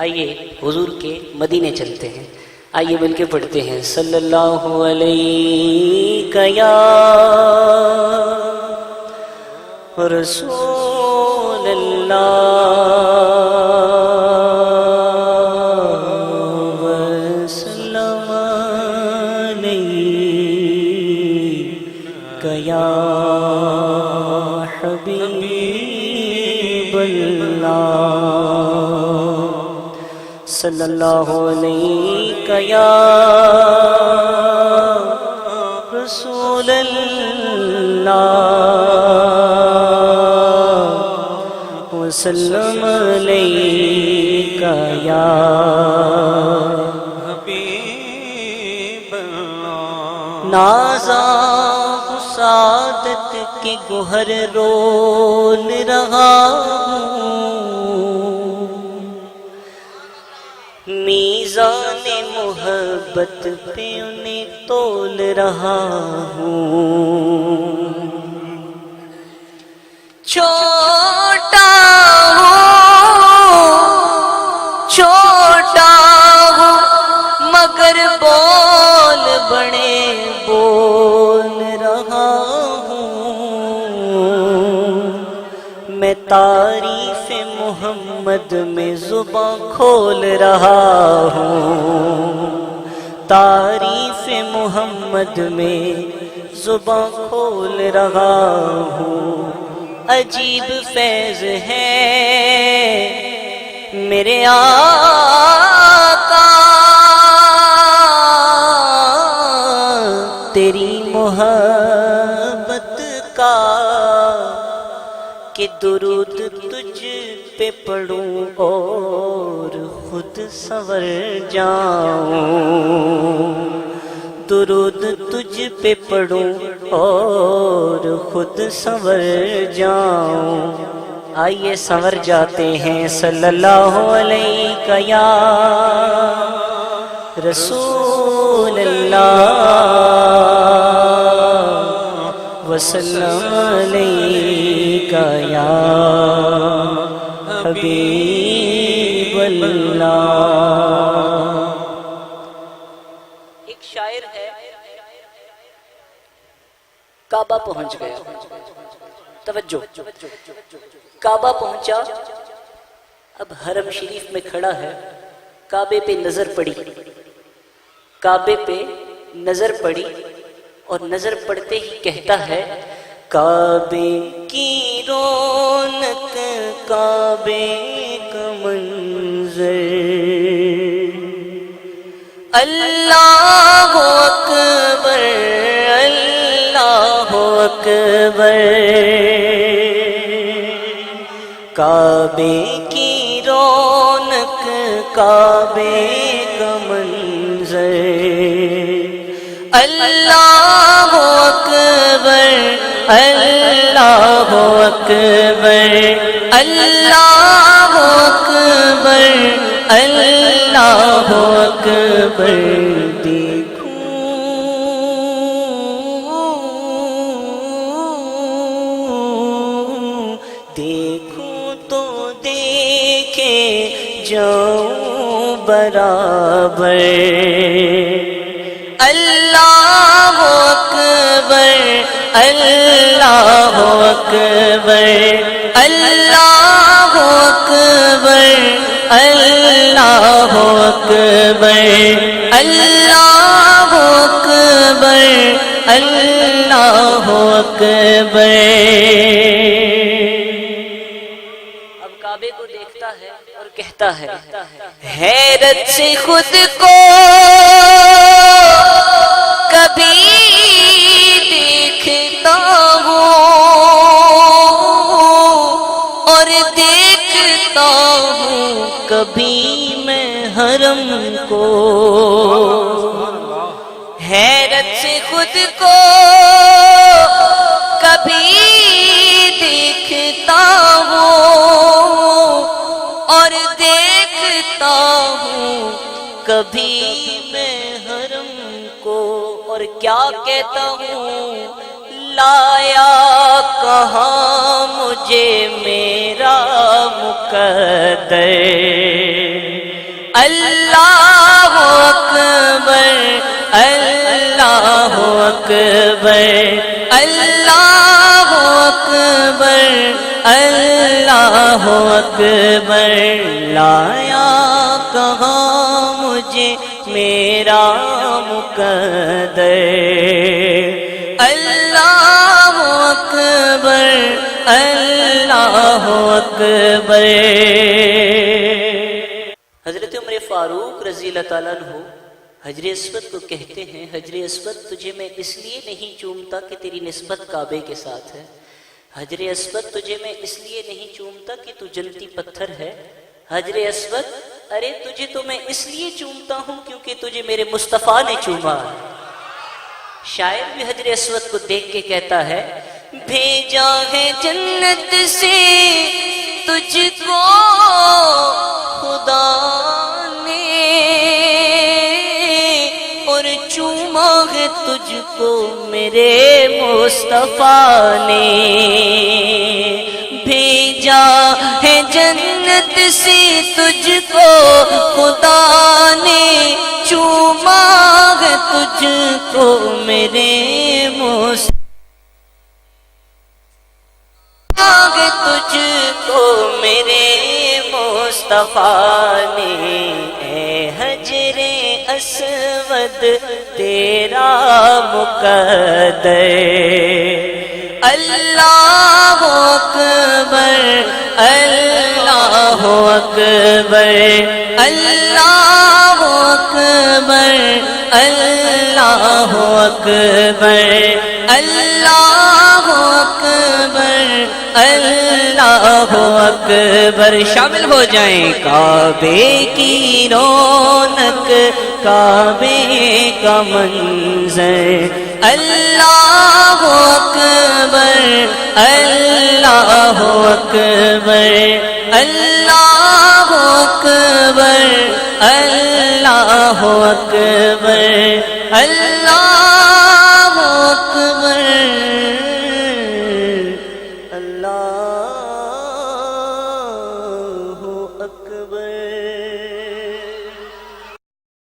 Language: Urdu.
آئیے حضور کے مدینے چلتے ہیں، آئیے مل کے پڑھتے ہیں صلی اللہ علیہ یا رسول اللہ وسلم علیہ یا حبیب اللہ صلی اللہ علیہ یا رسول اللہ وسلم علیہ یا حبیب اللہ نازا سعادت کے گوہر رول رہا ہوں، میزان محبت پہ انہیں تول رہا ہوں، چھوٹا ہوں مگر بول بڑے بول رہا ہوں، میں تعریف محمد میں زباں کھول رہا ہوں، تعریف محمد میں زباں کھول رہا ہوں، عجیب فیض ہے میرے آقا تیری محبت کا کہ درود تجھ پہ پڑھوں اور خود سنور جاؤں، درود تجھ پہ پڑھوں اور خود سنور جاؤں، آئیے سنور جاتے ہیں صلی اللہ علیہ یا رسول اللہ وسلم علیہ یا حبیب اللہ۔ ایک شاعر ہے، کعبہ پہنچ گیا، توجہ، کعبہ پہنچا، اب حرم شریف میں کھڑا ہے، کعبے پہ نظر پڑی، کعبے پہ نظر پڑی اور نظر پڑتے ہی کہتا ہے کعبے کی رونق کعبے کا منظر، اللہ اکبر اللہ اکبر، کعبے کی رونق کعبے کا منظر، اللہ اکبر اللہ اکبر اللہ اکبر اللہ اکبر، دیکھوں تو دیکھے جاؤں برابر، اللہ اکبر اللہ اکبر اللہ اکبر اللہ اکبر اللہ اکبر اللہ اکبر۔ اب کعبے کو دیکھتا ہے اور کہتا ہے حیرت سے خود کو کبھی دیکھتا ہوں اور دیکھتا ہوں کبھی میں حرم کو، حیرت سے خود کو کبھی دیکھتا ہوں اور دیکھتا ہوں کبھی میں حرم کو، اور کیا کہتا ہوں لایا کہاں مجھے میرا مقدر، اللہ اکبر اللہ اکبر اللہ اکبر اللہ اکبر لایا کہاں مجھے میرا مقدر اللہ اکبر اللہ اکبر حضرت عمر فاروق رضی اللہ تعالیٰ عنہ حجر اسود کو کہتے ہیں حجر اسود تجھے میں اس لیے نہیں چومتا کہ تیری نسبت کعبے کے ساتھ ہے، حجر اسود تجھے میں اس لیے نہیں چومتا کہ تو جنتی پتھر ہے، حجر اسود ارے تجھے تو میں اس لیے چومتا ہوں کیونکہ تجھے میرے مصطفیٰ نے چوما۔ شاعر بھی حجر اسود کو دیکھ کے کہتا ہے بھیجا ہے جنت سے تجھ کو خدا نے اور چوما ہے تجھ کو میرے مصطفیٰ نے، بھیجا ہے جنت سے تجھ کو خدا نے چوما ہے تجھ کو میرے مصطفیٰ تجھ کو میرے مصطفیٰ نے، اے حجر اسود تیرا مقدر اللہ اکبر اللہ اکبر اللہ اکبر اللہ اکبر اللہ اکبر اللہ اکبر شامل ہو جائیں۔ کعبے کی رونق کعبے کا منظر اللہ اکبر اللہ اکبر اللہ اکبر اللہ اکبر اللہ